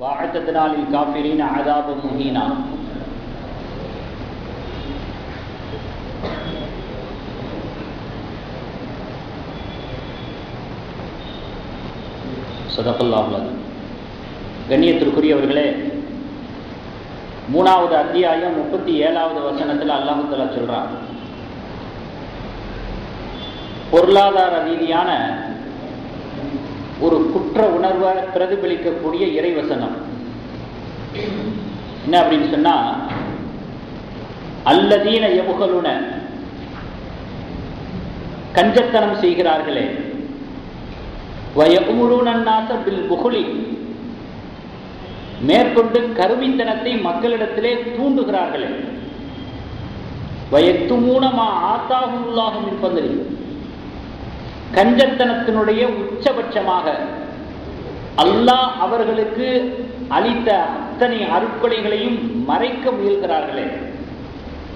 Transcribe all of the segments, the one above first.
وأعتدنا للكافرين عذابا مهينا. சதகல்லாஹு அலீம். கண்ணியத்திற்குரியவர்களே, 3வது அத்தியாயம் 37வது வசனத்தில் அல்லாஹ் தஆலா சொல்றான், பொருளாதார ரீதியான ஒரு குற்ற உணர்வை பிரதிபலிக்கக்கூடிய இறைவசனம் என்ன அப்படின்னு சொன்னா, அல்லதீன யபுகலுன, கஞ்சத்தனம் செய்கிறார்களே, வயமுருன நாஸ பில் புகுலி, மேற்கொண்டு கருவித்தனத்தை மக்களிடத்திலே தூண்டுகிறார்களே, வயத்துமூன மா ஆத்தாஹுல்லாஹு மின் ஃபத்லி, கஞ்சத்தனத்தினுடைய உச்சபட்சமாக அல்லாஹ் அவர்களுக்கு அளித்த அத்தனை அருட்கொடைகளையும் மறைக்க முயல்கிறார்களே,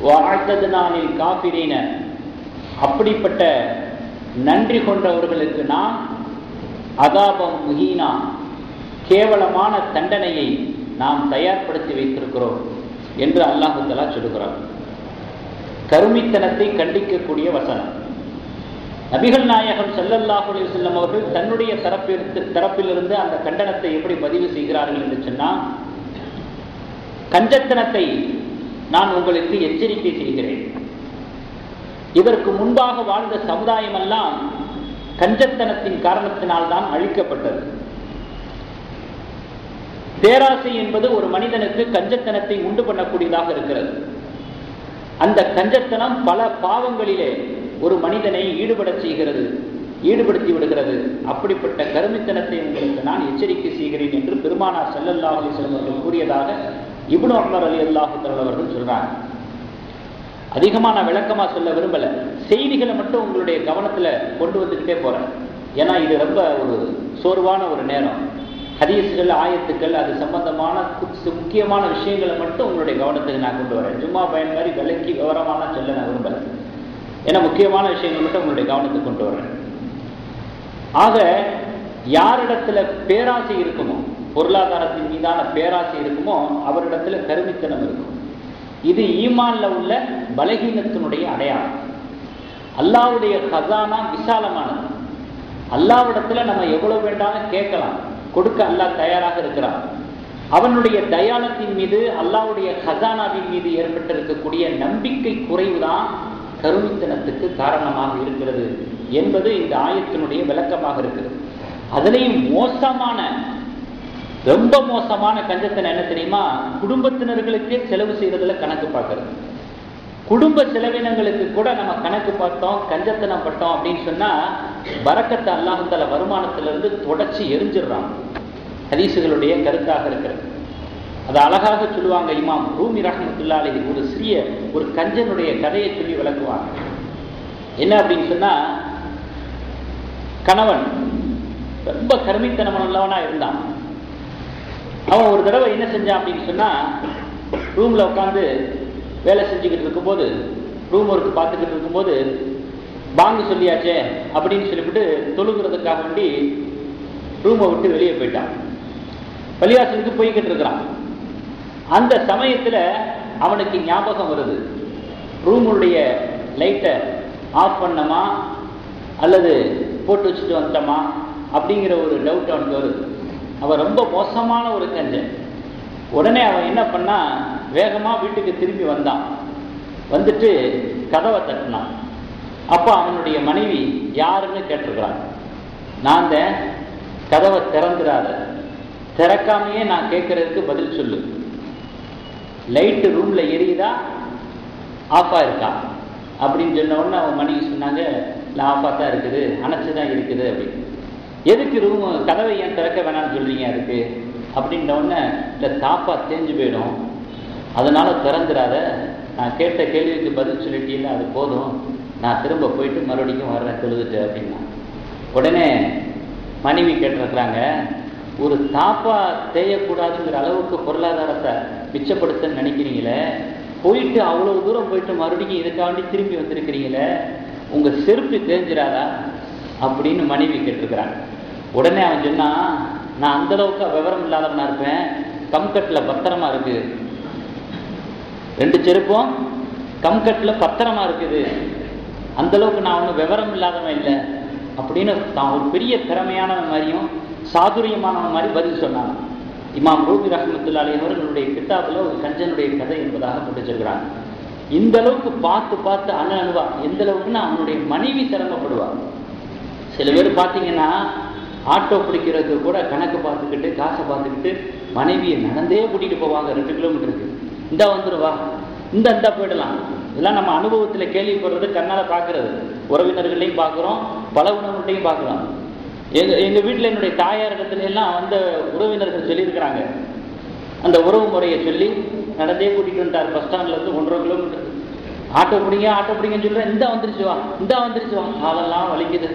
வஅதத்னா லில் காஃபிரீன, அப்படிப்பட்ட நன்றி கொண்டவர்களுக்கு நாம் அதாபம் முஹீனா, கேவலமான தண்டனையை நாம் தயார்படுத்தி வைத்திருக்கிறோம் என்று அல்லாஹ் தஆலா சொல்கிறார். கருமித்தனத்தை கண்டிக்கக்கூடிய வசனம். நபிகள் நாயகம் ஸல்லல்லாஹு அலைஹி வஸல்லம் அவர்கள் தன்னுடைய தரப்பிலிருந்து அந்த கண்டனத்தை எப்படி பதிவு செய்கிறார்கள் என்று சொன்னால், கஞ்சத்தனத்தை நான் உங்களுக்கு எச்சரிக்கை செய்கிறேன். இதற்கு முன்பாக வாழ்ந்த சமுதாயம் எல்லாம் கஞ்சத்தனத்தின் காரணத்தினால்தான் அழிக்கப்பட்டது. பேராசை என்பது ஒரு மனிதனுக்கு கஞ்சத்தனத்தை உண்டு பண்ணக்கூடியதாக இருக்கிறது. அந்த கஞ்சத்தனம் பல பாவங்களிலே ஒரு மனிதனை ஈடுபடுத்தி விடுகிறது. அப்படிப்பட்ட கருமித்தனத்தை உங்களுக்கு நான் எச்சரிக்கை செய்கிறேன் என்று பெருமானார் ஸல்லல்லாஹு அலைஹி வஸல்லம் அவர்கள் கூறியதாக இப்னு உமர் ரலியல்லாஹு தஆலா அவர்கள் சொல்றாங்க. அதிகமாக நான் விளக்கமாக சொல்ல விரும்பல, செய்திகளை மட்டும் உங்களுடைய கவனத்தில் கொண்டு வந்துக்கிட்டே போறேன். ஏன்னா இது ரொம்ப ஒரு சோர்வான ஒரு நேரம். ஹதீஸ்கள், ஆயத்துக்கள், அது சம்பந்தமான முக்கியமான விஷயங்களை மட்டும் உங்களுடைய கவனத்துக்கு நான் கொண்டு வரேன். சும்மா பயன் மாதிரி விளக்கி விவரமான சொல்ல நான் விரும்பல. ஏன்னா முக்கியமான விஷயங்கள் மட்டும் உங்களுடைய கவனத்துக்கு கொண்டு வரேன். ஆக யாரிடத்துல பேராசை இருக்குமோ, பொருளாதாரத்தின் மீதான பேராசை இருக்குமோ, அவரிடத்துல கருமித்தனம் இருக்கும். இது ஈமான்ல உள்ள பலகீனத்தினுடைய அடையாளம். அல்லாஹ்வுடைய கஸானா விசாலமானது. அல்லாஹ்விடத்துல நம்ம எவ்வளவு வேண்டாலும் கேட்கலாம், கொடுக்க அல்லாஹ் தயாராக இருக்கிறான். அவனுடைய தயாளத்தின் மீது, அல்லாஹ்வுடைய கஸானாவின் மீது ஏற்பட்டிருக்கக்கூடிய நம்பிக்கை குறைவுதான் கருமித்தனத்துக்கு காரணமாக இருக்கிறது என்பது இந்த ஆயத்தினுடைய விளக்கமாக இருக்கிறது. அதுலேயும் ரொம்ப மோசமான கஞ்சத்தனம் என்ன தெரியுமா? குடும்பத்தினர்களுக்கே செலவு செய்யறதுல கணக்கு பார்க்கறது. குடும்ப செலவினங்களுக்கு கூட நம்ம கணக்கு பார்த்தோம், கஞ்சத்தனம் பட்டோம் அப்படின்னு சொன்னா பரக்கத்தை அல்லாஹ் தஆலா வருமானத்திலிருந்து தொடச்சி எரிஞ்சிடறான். ஹதீஸுகளுடைய கருத்தாக இருக்கிறது. அது அழகாக சொல்லுவாங்க இமாம் ரூமி ரஹ்மத்துல்லாஹி அலைஹி. ஒரு கஞ்சனுடைய கதையை சொல்லி விளக்குவாங்க. என்ன அப்படின்னு சொன்னா, கணவன் ரொம்ப கருமித்தனம் உள்ளவனா இருந்தான். அவன் ஒரு தடவை என்ன செஞ்சான் அப்படின்னு சொன்னா, ரூம்ல உட்காந்து வேலை செஞ்சுக்கிட்டு இருக்கும்போது, ரூம் ஒர்க்கு பார்த்துக்கிட்டு இருக்கும்போது, பாங்கு சொல்லியாச்சே அப்படின்னு சொல்லிவிட்டு தொழுகிறதுக்காக வேண்டி ரூமை விட்டு வெளியே போயிட்டான். பள்ளிவாசலுக்கு போய்கிட்டு இருக்கிறான். அந்த சமயத்தில் அவனுக்கு ஞாபகம் வருது, ரூமுடைய லைட்டை ஆஃப் பண்ணமா அல்லது போட்டு வச்சுட்டு வந்துட்டோமா அப்படிங்கிற ஒரு டவுட் அவனுக்கு வருது. அவன் ரொம்ப மோசமான ஒரு கஞ்சன். உடனே அவன் என்ன பண்ணா, வேகமாக வீட்டுக்கு திரும்பி வந்தான். வந்துட்டு கதவை தட்டினான். அப்போ அவனுடைய மனைவி யாருன்னு கேட்டிருக்கிறான். நான் தான். கதவை திறந்துடாத, திறக்காமையே நான் கேட்கறதுக்கு பதில் சொல்லு. லைட்டு ரூம்ல எரியுதா, ஆஃபா இருக்கா அப்படின்னு சொன்ன உடனே அவன் மனைவி சொன்னாங்க, இல்லை ஆஃபா தான் இருக்குது, அணைச்சுதான் இருக்குது அப்படின்னு. எதுக்கு ரூம் கதவை ஏன் திறக்க வேணாம்னு சொல்றீங்க அதுக்கு அப்படின்ற உடனே, இல்லை தாப்பா தேஞ்சு போயிடும், அதனால திறந்துடாத, நான் கேட்ட கேள்விக்கு பதில் சொல்லிட்டீங்கன்னா அது போதும், நான் திரும்ப போயிட்டு மறுபடியும் வர்றேன் தொழுதுட்டு அப்படின்னா. உடனே மனைவி கேட்டிருக்கிறாங்க, ஒரு தாப்பா தேயக்கூடாதுங்கிற அளவுக்கு பொருளாதாரத்தை மிச்சப்படுத்த நினைக்கிறீங்களே, போயிட்டு அவ்வளவு தூரம் போயிட்டு மறுபடியும் இதுக்காண்டி திரும்பி வந்திருக்கிறீங்களே, உங்க செருப்பு தேஞ்சிடாதா அப்படின்னு மனைவி கேட்டிருக்கிறாங்க. உடனே அவன் சொன்னா, நான் அந்த அளவுக்கு விவரம் இல்லாதவனா இருப்பேன், கம்கட்டில் பத்திரமா இருக்கு, 2 செருப்பும் கம்கட்டில் பத்திரமா இருக்குது, அந்த அளவுக்கு நான் ஒன்றும் விவரம் இல்லாதவன் இல்லை அப்படின்னு தான் ஒரு பெரிய திறமையானவன் மாதிரியும் சாதுரியமானவன் மாதிரி பதில் சொன்னாங்க. இமாம் ரூமி ரஹ்மத்துல்லாஹி அலைஹி அவர்களுடைய கிதாபில் ஒரு கஞ்சனுடைய கதை என்பதாக போட்டுச்சிருக்கிறாங்க. இந்த அளவுக்கு பார்த்து பார்த்து அணுவா, எந்த அளவுக்குன்னா அவனுடைய மனைவி சிரமப்படுவார். சில பேர் பார்த்தீங்கன்னா ஆட்டோ பிடிக்கிறதுக்கு கூட கணக்கு பார்த்துக்கிட்டு காசை பார்த்துக்கிட்டு மனைவியை நடந்தே கூட்டிகிட்டு போவாங்க 2 கிலோமீட்டருக்கு. இந்தா வந்துடுவா, இந்த போயிடலாம். இதெல்லாம் நம்ம அனுபவத்தில் கேள்விப்படுறது, கண்ணால் பார்க்கறது, உறவினர்களையும் பார்க்குறோம், பல உணவுகளையும் பார்க்குறோம். எங்கள் வீட்டில் என்னுடைய தாயார் இடத்துல எல்லாம் அந்த உறவினர்கள் சொல்லியிருக்கிறாங்க, அந்த உறவு முறையை சொல்லி நடந்தே கூட்டிகிட்டு வந்துட்டார். பஸ் ஸ்டாண்ட்லேருந்து 1.5 கிலோமீட்டர். ஆட்டோ பிடிங்கன்னு சொல்கிறேன், இந்த வந்துருச்சு வா காலெல்லாம் வலிக்குது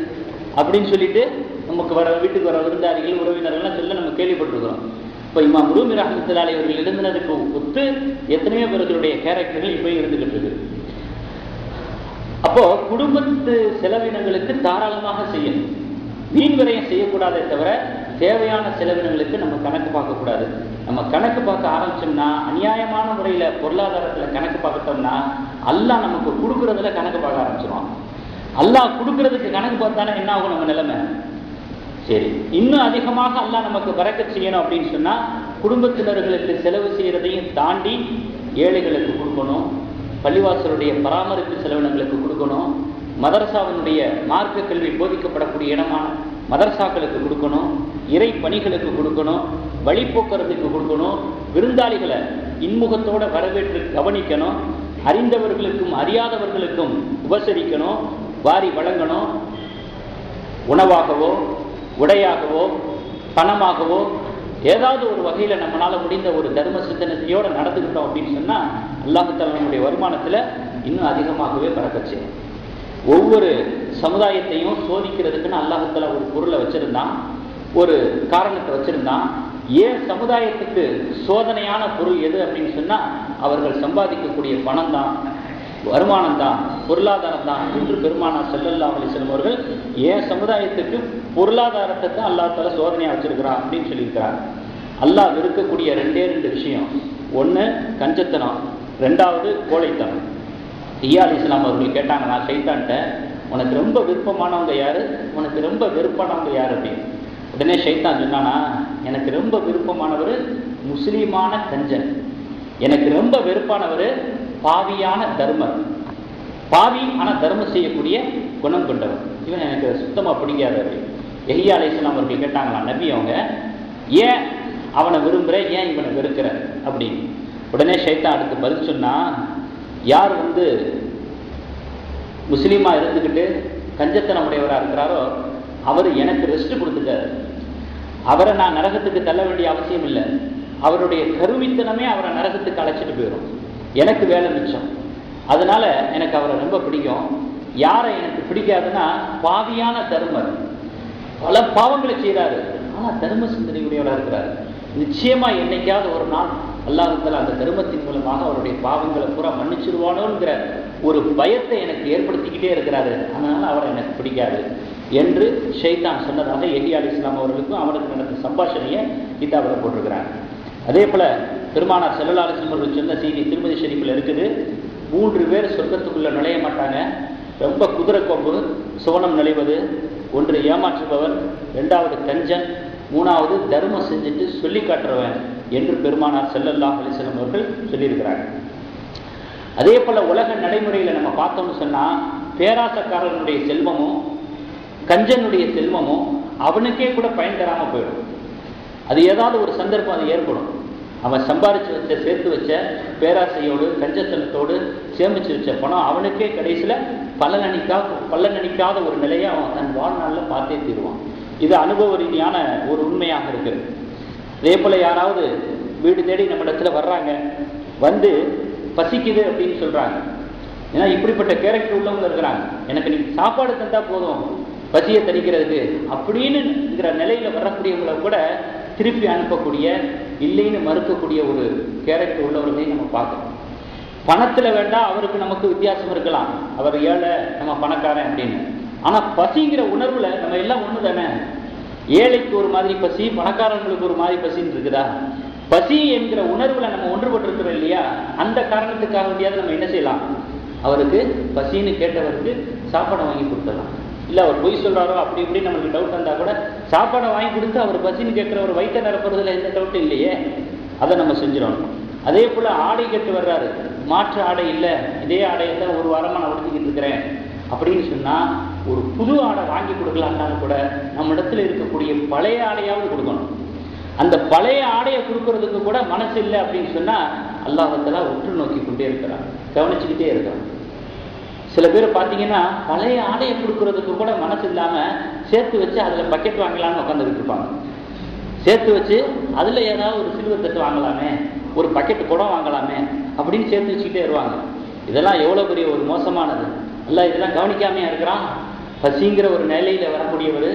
அப்படின்னு சொல்லிட்டு நமக்கு வீட்டுக்கு வர விருந்தாளிகள் உறவினர்கள்லாம் சொல்ல நம்ம கேள்விப்பட்டிருக்கிறோம். இப்போ இமாம் ரூமி ரஹ்மத்துல்லாஹி அலைஹி அவர்கள் எழுதினதுக்கு ஒத்து எத்தனையோ பேர்களுடைய கேரக்டர்கள் இப்போ இருந்துகிட்டு இருக்கு. அப்போ குடும்பத்து செலவினங்களுக்கு தாராளமாக செய்யணும், வீண் விரயம் செய்யக்கூடாதே தவிர தேவையான செலவினங்களுக்கு நம்ம கணக்கு பார்க்கக்கூடாது. நம்ம கணக்கு பார்க்க ஆரம்பிச்சோம்னா, அநியாயமான முறையில் பொருளாதாரத்தில் கணக்கு பார்த்துட்டோம்னா அல்லாஹ் நமக்கு கொடுக்குறதுல கணக்கு பார்க்க ஆரம்பிச்சிடும். அல்லாஹ் கொடுக்கறதுக்கு கணக்கு பார்த்தானே என்ன ஆகும் நம்ம நிலைமை? சரி, இன்னும் அதிகமாக அல்லாஹ் நமக்கு பரக்கத் செய்யணும் அப்படின்னு சொன்னா குடும்பத்தினர்களுக்கு செலவு செய்யறதையும் தாண்டி ஏழைகளுக்கு கொடுக்கணும், பள்ளிவாசலுடைய பராமரிப்பு செலவினங்களுக்கு கொடுக்கணும், மதரசாவினுடைய மார்க்க கல்வி போதிக்கப்படக்கூடிய இடமான மதரசாக்களுக்கு கொடுக்கணும், இறை பணிகளுக்கு கொடுக்கணும், வழிபோக்குறதுக்கு கொடுக்கணும், விருந்தாளிகளை இன்முகத்தோட வரவேற்று கவனிக்கணும், அறிந்தவர்களுக்கும் அறியாதவர்களுக்கும் உபசரிக்கணும், வாரி வழங்கணும். உணவாகவோ உடையாகவோ பணமாகவோ ஏதாவது ஒரு வகையில் நம்மளால் முடிந்த ஒரு தர்ம சிந்தனையோடு நடந்துக்கிட்டோம் அப்படின்னு சொன்னால் அல்லாஹ் தஆலா நம்முடைய வருமானத்தில் இன்னும் அதிகமாகவே பறக்கச் செய்யும். ஒவ்வொரு சமுதாயத்தையும் சோதிக்கிறதுக்குன்னு அல்லாஹ் தஆலா ஒரு பொருளை வச்சுருந்தான், ஒரு காரணத்தை வச்சுருந்தான். ஏன் சமுதாயத்துக்கு சோதனையான பொருள் எது அப்படின்னு சொன்னால் அவர்கள் சம்பாதிக்கக்கூடிய பணம் தான், வருமானம் தான், பொருளாதாரம் தான் என்று பெருமானார் ஸல்லல்லாஹு அலைஹி வஸல்லம் அவர்கள் ஏன் சமுதாயத்துக்கு பொருளாதாரத்தை தான் அல்லாஹ் தஆலா சோதனையாக வச்சிருக்கிறான் அப்படின்னு சொல்லியிருக்கிறார். அல்லாஹ் வெறுக்கக்கூடிய 2 விஷயம், ஒன்று கஞ்சத்தனம், 2வது கோழைத்தனம். ஈயா அலைஹிஸ்ஸலாம் அவர்கள் கேட்டாங்க, நான் ஷைத்தான்ட்ட உனக்கு ரொம்ப விருப்பமானவங்க யாரு, உனக்கு ரொம்ப வெறுப்பானவங்க யார் அப்படின்னு. உடனே ஷைத்தான் சொன்னானா, எனக்கு ரொம்ப விருப்பமானவர் முஸ்லீமான கஞ்சன், எனக்கு ரொம்ப வெறுப்பானவர் பாவியான தர்மர். பாவி ஆனால் தர்மம் செய்யக்கூடிய குணம் கொண்டவர், இவன் எனக்கு சுத்தமாக பிடிக்காதவர். யஹ்யா அலைஹிஸ்ஸலாம் அவர்கள் கேட்டாங்களாம், நபி அவங்க ஏன் அவனை விரும்புகிற, ஏன் இவனை வெறுக்கிற அப்படின்னு. உடனே ஷைத்தான் அடுத்து பதில் சொன்னா, யார் முஸ்லீமாக இருந்துக்கிட்டு கஞ்சத்தனம் உடையவராக இருக்கிறாரோ அவர் எனக்கு ரெஸ்ட் கொடுத்துட்டார், அவரை நான் நரகத்துக்கு தள்ள வேண்டிய அவசியம் இல்லை, அவருடைய கருவித்தனமே அவரை நரகத்துக்கு அழைச்சிட்டு போயிடும், எனக்கு வேலை மிச்சம், அதனால எனக்கு அவரை ரொம்ப பிடிக்கும். யாரை எனக்கு பிடிக்காதுன்னா பாவியான தர்மர், பல பாவங்களை செய்கிறாரு ஆனால் தர்ம சிந்தனையுடையவராக இருக்கிறாரு. நிச்சயமா என்னைக்காவது ஒரு நாள் அல்லாஹ் தஆலா அந்த தர்மத்தின் மூலமாக அவருடைய பாவங்களை பூரா மன்னிச்சிருவானோங்கிற ஒரு பயத்தை எனக்கு ஏற்படுத்திக்கிட்டே இருக்கிறாரு, அதனால அவரை எனக்கு பிடிக்காது என்று ஷைத்தான் சொன்னதாக யஹ்யா அலைஹிஸ்ஸலாம் அவர்களுக்கும் அவனுக்கு நடந்த சம்பாஷணையை கிதாபில் போட்டிருக்கிறாங்க. அதே போல பெருமானார் ஸல்லல்லாஹு அலைஹி வஸல்லம் அவர்கள் சொன்ன செய்தி திருமதி ஷரீஃபில் இருக்குது, 3 பேர் சொர்க்கத்துக்குள்ள நுழைய மாட்டாங்க. ரொம்ப குதிரை கொம்பு சுவனம் நுழைவது, 1 ஏமாற்றுபவன், 2வது கஞ்சன், 3வது தர்மம் செஞ்சுட்டு சொல்லி காட்டுறவன் என்று பெருமானார் ஸல்லல்லாஹு அலைஹி வஸல்லம் அவர்கள் சொல்லியிருக்கிறாங்க. அதே போல உலக நடைமுறையில் நம்ம பார்த்தோம்னு சொன்னால் பேராசக்காரனுடைய செல்வமும் கஞ்சனுடைய செல்வமும் அவனுக்கே கூட பயன் தராமல் போயிடும். அது ஏதாவது ஒரு சந்தர்ப்பம் அது ஏற்படும். அவன் சம்பாரித்து வச்ச சேர்த்து வச்ச பேராசையோடு கஞ்சத்தனத்தோடு சேமித்து வச்ச பணம் அவனுக்கே கடைசியில் பலனளிக்காத ஒரு நிலையை அவன் தன் வாழ்நாளில் பார்த்தே தீருவான். இது அனுபவ ரீதியான ஒரு உண்மையாக இருக்குது. அதே போல் யாராவது வீடு தேடி நம்ம இடத்துல வர்றாங்க, வந்து பசிக்குது அப்படின்னு சொல்கிறாங்க, ஏன்னா இப்படிப்பட்ட கேரக்டர் உள்ளவங்க இருக்கிறாங்க, எனக்கு நீங்கள் சாப்பாடு தந்தால் போதும் பசியை தணிக்கிறதுக்கு அப்படின்னுங்கிற நிலையில் வரக்கூடியவங்களை கூட திருப்பி அனுப்பக்கூடிய, இல்லைன்னு மறுக்கக்கூடிய ஒரு கேரக்டர் உள்ளவர்களையும் நம்ம பார்க்கணும். பணத்தில் வேண்டாம், அவருக்கு நமக்கு வித்தியாசம் இருக்கலாம், அவர் ஏழை நம்ம பணக்காரன் அப்படின்னு. ஆனால் பசிங்கிற உணர்வில் நம்ம எல்லாம் ஒன்று தானே. ஏழைக்கு ஒரு மாதிரி பசி, பணக்காரங்களுக்கு ஒரு மாதிரி பசின்னு இருக்குதா? பசி என்கிற உணர்வுல நம்ம ஒன்றுபட்டிருக்கிறோம் இல்லையா? அந்த காரணத்துக்காக வேண்டியாவது நம்ம என்ன செய்யலாம்? அவருக்கு பசின்னு கேட்டவருக்கு சாப்பாடை வாங்கி கொடுத்துடலாம். இல்லை அவர் பொய் சொல்றாரோ அப்படி இப்படி நம்மளுக்கு டவுட் வந்தா கூட சாப்பாடை வாங்கி கொடுத்து அவர் பசின்னு கேட்கிறவர் வயிற்ற நிரப்புறதுல எந்த டவுட்டும் இல்லையே, அதை நம்ம செஞ்சிடணும். அதே போல ஆடை கட்டு வர்றாரு, மாற்று ஆடை இல்லை, இதே ஆடையை தான் ஒரு வாரமா நான் உடுத்திக்கிட்டு இருக்கிறேன் அப்படின்னு சொன்னா ஒரு புது ஆடை வாங்கி கொடுக்கலான்னாலும் கூட நம்ம இடத்துல இருக்கக்கூடிய பழைய ஆடையாவது கொடுக்கணும். அந்த பழைய ஆடையை கொடுக்கறதுக்கு கூட மனசு இல்லை அப்படின்னு சொன்னா அல்லாஹ் தஆலா உற்று நோக்கி கொண்டே இருக்கிறான், கவனிச்சுக்கிட்டே இருக்கிறான். சில பேர் பார்த்தீங்கன்னா பழைய ஆடையை கொடுக்கறதுக்கு கூட மனசு இல்லாம சேர்த்து வச்சு அதுல பக்கெட் வாங்கலாம்னு உட்காந்துக்கிட்டு இருப்பாங்க. சேர்த்து வச்சு அதுல ஏதாவது ஒரு சில்வர் தட்டு வாங்கலாமே, ஒரு பக்கெட் குடம் வாங்கலாமே அப்படின்னு சேர்த்து வச்சுக்கிட்டே வருவாங்க. இதெல்லாம் எவ்வளவு பெரிய ஒரு மோசமானது. அல்ல இதெல்லாம் கவனிக்காமையா இருக்கிறான். பசிங்கிற ஒரு நிலையில வரக்கூடியவர்,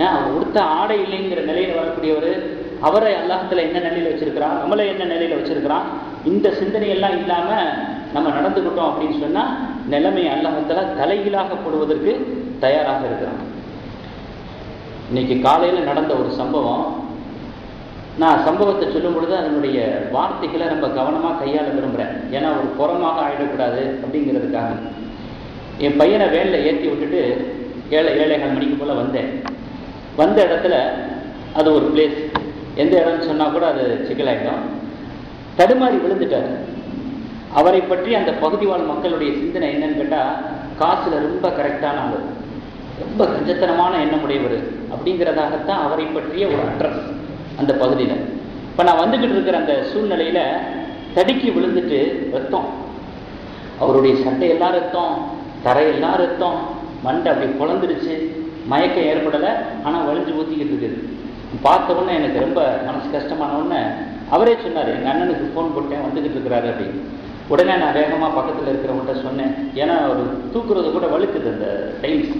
அவர் உடுத்த ஆடை இல்லைங்கிற நிலையில வரக்கூடியவர், அவரை அல்லாஹ்ல என்ன நிலையில வச்சிருக்கிறான், நம்மளை என்ன நிலையில வச்சிருக்கிறான், இந்த சிந்தனையெல்லாம் இல்லாம நம்ம நடந்துக்கிட்டோம் அப்படின்னு சொன்னா நிலைமை அல்லாஹ்ல தலைகீழாக போடுவதற்கு தயாராக இருக்கிறான். இன்னைக்கு காலையில நடந்த ஒரு சம்பவம், நான் சம்பவத்தை சொல்லும் பொழுது அதனுடைய வார்த்தைகளை நம்ம கவனமா கையாள விரும்புறேன். ஏன்னா ஒரு புறமாக ஆயிடக்கூடாது அப்படிங்கிறதுக்காக. என் பையனை வேனில் ஏற்றி விட்டுட்டு 7:30 மணிக்கு போல வந்தேன். வந்த இடத்துல அது ஒரு பிளேஸ், எந்த இடம்னு சொன்னா கூட அது சிக்கலாயிடும். தடுமாறி விழுந்துட்டார். அவரை பற்றி அந்த பகுதி வாழ் மக்களுடைய சிந்தனை என்னன்னு கேட்டா, காசுல ரொம்ப கரெக்டான ஆளு, ரொம்ப கஞ்சத்தனமான எண்ணமுடையவர் அப்படிங்கிறதாகத்தான் அவரை பற்றிய ஒரு அட்ரஸ் அந்த பகுதியில. இப்ப நான் வந்துகிட்டு இருக்கிற அந்த சூழ்நிலையில தடுக்கி விழுந்துட்டு ரத்தம், அவருடைய சட்டையெல்லாம் ரத்தம், தரையெல்லாம் ரத்தம், மண்டை அப்படி குழந்துருச்சு. மயக்கம் ஏற்படலை, ஆனால் வலிஞ்சு ஊற்றிக்கிட்டு இருக்குது. பார்த்த உடனே எனக்கு ரொம்ப மனசு கஷ்டமான உடனே அவரே சொன்னார், எங்கள் அண்ணனுக்கு ஃபோன் போட்டேன், வந்துக்கிட்டு இருக்கிறாரு அப்படின்னு. உடனே நான் வேகமாக பக்கத்தில் இருக்கிறவங்கள்ட்ட சொன்னேன். ஏன்னா அவர் தூக்குறது கூட வலுக்குது அந்த டைல்ஸ்.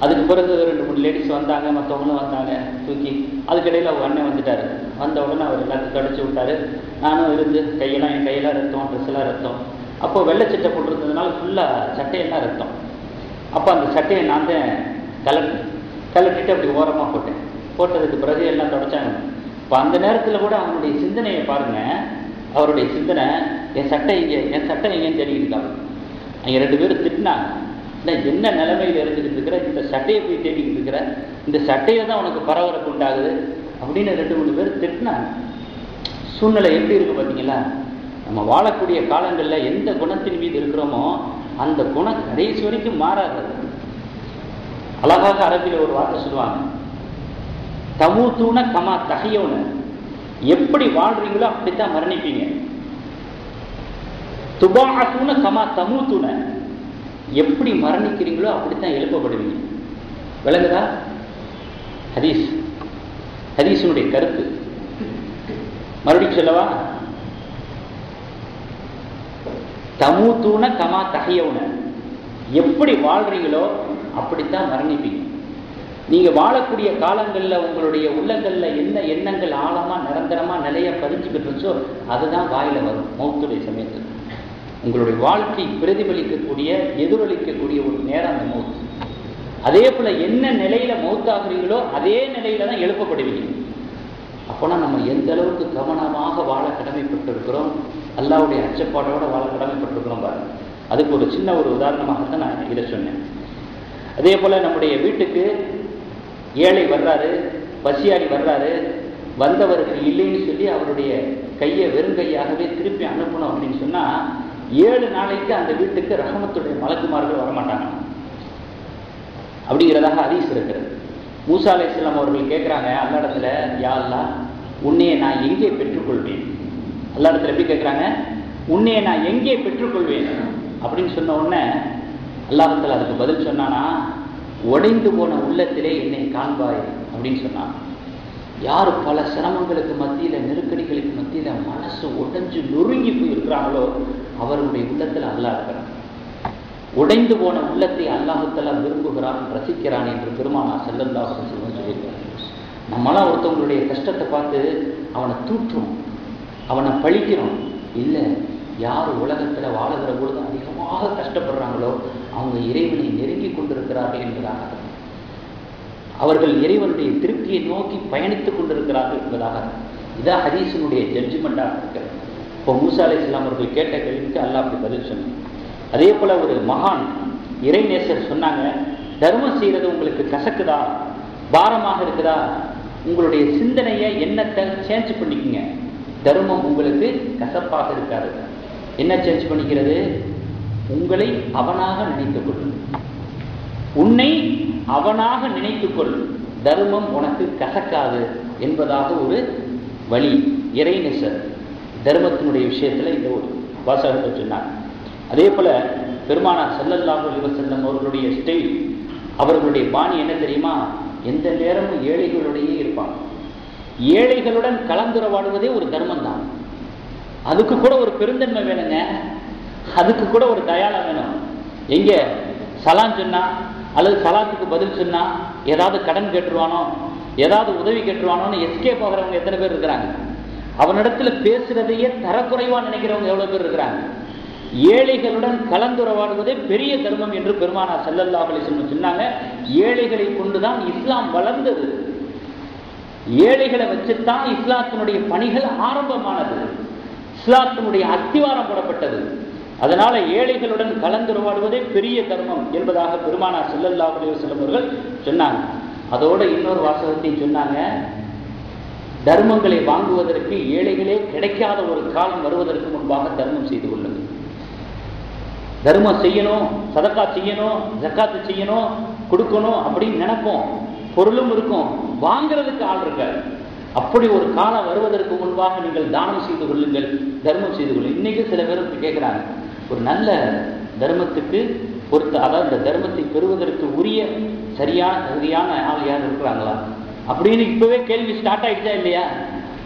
அதுக்கு பிறகு 2-3 லேடிஸ் வந்தாங்க, மற்றவங்களும் வந்தாங்க தூக்கி. அதுக்கிடையில் அவர் அண்ணன் வந்துட்டார். வந்த உடனே அவர் எல்லாத்தையும் தொடச்சி விட்டார். நானும் இருந்து கையெல்லாம், என் கையெல்லாம் ரத்தம், ட்ரெஸ்ஸெல்லாம் ரத்தம். அப்போ வெள்ளை சட்டை போட்டிருந்ததுனால ஃபுல்லாக சட்டையெல்லாம் ரத்தம். அப்போ அந்த சட்டையை நான் தான் கலட்டிட்டு அப்படி ஓரமாக போட்டேன். போட்டதுக்கு பிறகு எல்லாம் தொடச்சாங்க. இப்போ அந்த நேரத்தில் கூட அவனுடைய சிந்தனையை பாருங்க, அவருடைய சிந்தனை என் சட்டை எங்கேன்னு தேடிக்கிட்டாங்க. அங்கே 2 பேரும் திட்டினாங்க, இல்லை என்ன நிலைமையில் இருந்துக்கிட்டு இருக்கிற, இந்த சட்டையை போய் தேடிக்கிட்டு இருக்கிற, இந்த சட்டையை தான் உனக்கு பரபரப்பு உண்டாகுது அப்படின்னு 2-3 பேர் திட்டினாங்க. சூழ்நிலை எப்படி இருக்கு பார்த்தீங்களா? நம்ம வாழக்கூடிய காலங்களில் எந்த குணத்தின் மீது இருக்கிறோமோ அந்த குணம் கடைசி வரைக்கும் மாறாது. அழகாக அரபியில் ஒரு வார்த்தை சொல்லுவாங்க, தமுதூன கமா தஹியூன, எப்படி வாழ்றீங்களோ அப்படித்தான் மரணிப்பீங்க. துபாஅதுன கமா தமூதுன, எப்படி மரணிக்கிறீங்களோ அப்படித்தான் எழுப்பப்படுவீங்க. விளங்குதா? ஹதீஸினுடைய கருத்து. மறுபடியும் சொல்லவா? தமுதூன கமா தஹியூன, எப்படி வாழ்றீங்களோ அப்படித்தான் மரணிப்பீங்க. நீங்க வாழக்கூடிய காலங்களில் உங்களுடைய உள்ளங்கள்ல என்ன எண்ணங்கள் ஆழமா நிரந்தரமா நிலைய பதிஞ்சுக்கிட்டு இருந்துச்சோ அதுதான் வாயில வரும் மௌத்துடைய சமயத்தில். உங்களுடைய வாழ்க்கை பிரதிபலிக்கக்கூடிய, எதிரொலிக்கக்கூடிய ஒரு நேரம் அந்த மௌத். அதே போல என்ன நிலையில மௌத்தாகிறீங்களோ அதே நிலையில தான் எழுப்பப்படுவீங்க. அப்போனா நம்ம எந்த அளவுக்கு கவனமாக வாழ கடமைப்பட்டிருக்கிறோம், அல்லாஹ்வுடைய அச்சப்பாடோட வாழ கடமைப்பட்டிருக்கிறோம் பாருங்க. அதுக்கு ஒரு சின்ன ஒரு உதாரணமாகத்தான் நான் இதை சொன்னேன். அதே போல நம்முடைய வீட்டுக்கு ஏழை வர்றாரு, பசியாடி வர்றாரு, வந்தவருக்கு இல்லைன்னு சொல்லி அவருடைய கையை வெறுங்கையாகவே திருப்பி அனுப்பணும் அப்படின்னு சொன்னா 7 நாளைக்கு அந்த வீட்டுக்கு ரஹமத்துடைய மலக்குமார்கள் வரமாட்டாங்க அப்படிங்கிறதாக ஹதீஸ் இருக்கிறது. மூசா அலைஹிஸ்ஸலாம் அவர்கள் கேட்குறாங்க அல்லாஹ்விடத்துல, யா அல்லாஹ், உன்னையை நான் எங்கே பெற்றுக்கொள்வேன்? அல்லாஹ்விடத்துல எப்படி கேட்குறாங்க? உன்னையை நான் எங்கே பெற்றுக்கொள்வேன் அப்படின்னு சொன்ன உடனே அல்லாஹ்விடத்துல அதுக்கு பதில் சொன்னானா, உடைந்து போன உள்ளத்திலே என்னை காண்பாய் அப்படின்னு சொன்னான். யார் பல சிரமங்களுக்கு மத்தியில, நெருக்கடிகளுக்கு மத்தியில மனசு உடைஞ்சு நொறுங்கி போய் இருக்கிறாங்களோ அவர்களுடைய உள்ளத்துல அல்லாஹ் இருக்கிறான். உடைந்து போன உள்ளத்தை அல்லாஹ் தஆலா விரும்புகிறான், ரசிக்கிறான் என்று பெருமானார் ஸல்லல்லாஹு அலைஹி வஸல்லம் சொல்லியிருக்கிறார். நம்மளாம் ஒருத்தவங்களுடைய கஷ்டத்தை பார்த்து அவனை தூற்றுறோம், அவனை பழிக்கிறோம். இல்லை, யார் உலகத்துல வாழுகிற பொழுது அதிகமாக கஷ்டப்படுறாங்களோ அவங்க இறைவனை நெருங்கி கொண்டிருக்கிறார்கள் என்பதாக. அவர்கள் இறைவனுடைய திருப்தியை நோக்கி பயணித்துக் கொண்டிருக்கிறார்கள் என்பதாக இதான் ஹதீஸினுடைய ஜட்ஜ்மெண்டாக இருக்கிறது. இப்போ மூசா அலைஹிஸ்ஸலாம் அவர்கள் கேட்ட கேள்விக்கு அல்லாஹ் அப்படி பதில் சொன்னாங்க. அதே போல ஒரு மகான் இறைநேசர் சொன்னாங்க, தர்மம் செய்யறது உங்களுக்கு கசக்குதா, பாரமாக இருக்குதா, உங்களுடைய சிந்தனையை எண்ணத்தை சேஞ்ச் பண்ணிக்கங்க, தர்மம் உங்களுக்கு கசப்பாக இருக்காது. என்ன சேஞ்ச் பண்ணிக்கிறது? உங்களை அவனாக நினைத்துக் கொள், உன்னை அவனாக நினைத்துக்கொள், தர்மம் உனக்கு கசக்காது என்பதாக ஒரு வழி இறைநேசர் தர்மத்தினுடைய விஷயத்துல இந்த ஒரு வாசகத்தை சொன்னாங்க. அதே போல பெருமானார் ஸல்லல்லாஹு அலைஹி வஸல்லம் அவர்களுடைய ஸ்டைல், அவர்களுடைய பாணி என்ன தெரியுமா? எந்த நேரமும் ஏழைகளுடையே இருப்பாங்க. ஏழைகளுடன் கலந்துரவாடுவதே ஒரு தர்மம் தான். அதுக்கு கூட ஒரு பெருந்தன்மை வேணுங்க, அதுக்கு கூட ஒரு தயாளம் வேணும். எங்க சலாம் சொன்னா அல்லது சலாத்துக்கு பதில் சொன்னா ஏதாவது கடன் கேட்டுருவானோ, ஏதாவது உதவி கேட்டுருவானோன்னு எஸ்கேப் ஆகிறவங்க எத்தனை பேர் இருக்கிறாங்க? அவனிடத்துல பேசுறதையே தரக்குறைவா நினைக்கிறவங்க எவ்வளவு பேர் இருக்கிறாங்க? ஏழைகளுடன் கலந்துரவாடுவதே பெரிய தர்மம் என்று பெருமானார் ஸல்லல்லாஹு அலைஹி வஸல்லம் சொன்னாங்க. ஏழைகளை கொண்டுதான் இஸ்லாம் வளர்ந்தது. ஏழைகளை வச்சுத்தான் இஸ்லாத்தினுடைய பணிகள் ஆரம்பமானது, இஸ்லாத்தினுடைய அத்திவாரம் போடப்பட்டது. அதனால ஏழைகளுடன் கலந்துரவாடுவதே பெரிய தர்மம் என்பதாக பெருமானார் ஸல்லல்லாஹு அலைஹி வஸல்லம் அவர்கள் சொன்னாங்க. அதோட இன்னொரு வாசகத்தையும் சொன்னாங்க, தர்மங்களை வாங்குவதற்கு ஏழைகளே கிடைக்காத ஒரு காலம் வருவதற்கு முன்பாக தர்மம் செய்து கொள்ளுங்கள். தர்மம் செய்யணும், சதக்கா செய்யணும், ஜக்காத்து செய்யணும், கொடுக்கணும் அப்படின்னு நினைப்போம், பொருளும் இருக்கும், வாங்கிறதுக்கு ஆள் இருக்காது. அப்படி ஒரு காலம் வருவதற்கு முன்பாக நீங்கள் தானம் செய்து கொள்ளுங்கள், தர்மம் செய்து கொள்ளுங்கள். இன்னைக்கு சில பேர் கேட்குறாங்க, ஒரு நல்ல தர்மத்துக்கு பொறுத்த, அதாவது இந்த தர்மத்தை பெறுவதற்கு உரிய சரியான தகுதியான ஆள் யார் இருக்கிறாங்களா அப்படின்னு இப்பவே கேள்வி ஸ்டார்ட் ஆயிடுச்சா இல்லையா?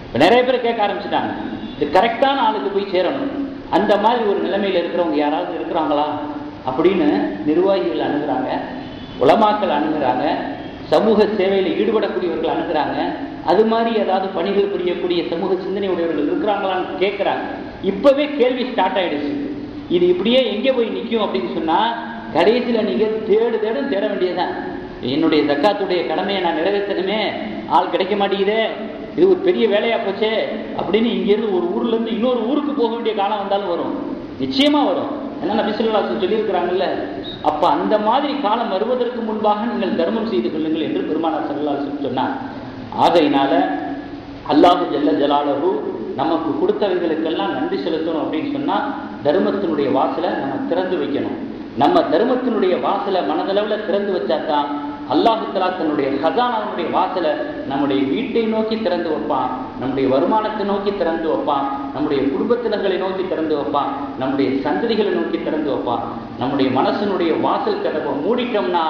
இப்போ நிறைய பேர் கேட்க ஆரம்பிச்சுட்டாங்க. இது கரெக்டான ஆளுக்கு போய் சேரணும். அந்த மாதிரி ஒரு நிலைமையில் இருக்கிறவங்க யாராவது இருக்கிறாங்களா அப்படின்னு நிர்வாகிகள் அணுகிறாங்க, உலமாக்கள் அணுகிறாங்க, சமூக சேவையில் ஈடுபடக்கூடியவர்கள் அணுகிறாங்க. அது மாதிரி ஏதாவது பணிகள் புரியக்கூடிய சமூக சிந்தனை உடையவர்கள் இருக்கிறாங்களான்னு கேட்குறாங்க. இப்பவே கேள்வி ஸ்டார்ட் ஆயிடுச்சு. இது இப்படியே எங்கே போய் நிற்கும் அப்படின்னு சொன்னா, கடைசியில் நீங்கள் தேட வேண்டியதுதான். என்னுடைய ஜக்காத்துடைய கடமையை நான் நிறைவேற்றணுமே, ஆள் கிடைக்க மாட்டேங்குதே, இது ஒரு பெரிய வேலையா போச்சே அப்படின்னு இங்கேருந்து ஒரு ஊர்ல இருந்து இன்னொரு ஊருக்கு போக வேண்டிய காலம் வந்தாலும் வரும், நிச்சயமா வரும். ஏன்னா நபி ஸல்லல்லாஹு அலைஹி வஸல்லம் சொல்லியிருக்கிறாங்கல்ல. அப்ப அந்த மாதிரி காலம் வருவதற்கு முன்பாக நீங்கள் தர்மம் செய்து கொள்ளுங்கள் என்று பெருமானார் ஸல்லல்லாஹு அலைஹி வஸல்லம் சொன்னார். ஆகையினால அல்லாஹ் ஜல்ல ஜலாலுஹு நமக்கு கொடுத்தவைகளுக்கெல்லாம் நன்றி செலுத்தணும் அப்படின்னு சொன்னா, தர்மத்தினுடைய வாசலை நம்ம திறந்து வைக்கணும். நம்ம தர்மத்தினுடைய வாசலை மனதளவில் திறந்து வச்சாதான் அல்லாஹ் தஆலா தன்னுடைய ஹஸானாவுடைய வாசலை நம்முடைய வீட்டை நோக்கி திறந்து வைப்பான், நம்முடைய வருமானத்தை நோக்கி திறந்து வைப்பான், நம்முடைய குடும்பத்தினர்களை நோக்கி திறந்து வைப்பான், நம்முடைய சந்ததிகளை நோக்கி திறந்து வைப்பான். நம்முடைய மனசனுடைய வாசல் கதவை மூடிட்டோம்னா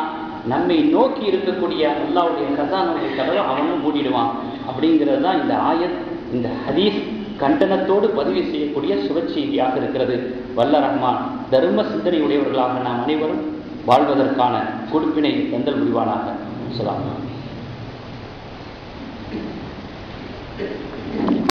நம்மை நோக்கி இருக்கக்கூடிய அல்லாஹ்வுடைய ஹஸானாவுடைய கதவை அவனும் மூடிடுவான். அப்படிங்கிறது தான் இந்த ஆயத், இந்த ஹதீஸ் கண்டனத்தோடு பதிவு செய்யக்கூடிய சுபச்செய்தியாக இருக்கிறது. வல்ல ரஹ்மான் தர்ம சிந்தனை உடையவர்களாக நாம் அனைவரும் வாழ்வதற்கான கொடுப்பினை தந்தல் முடிவானாக. ஸல்லல்லாஹு அலைஹி வஸல்லம்.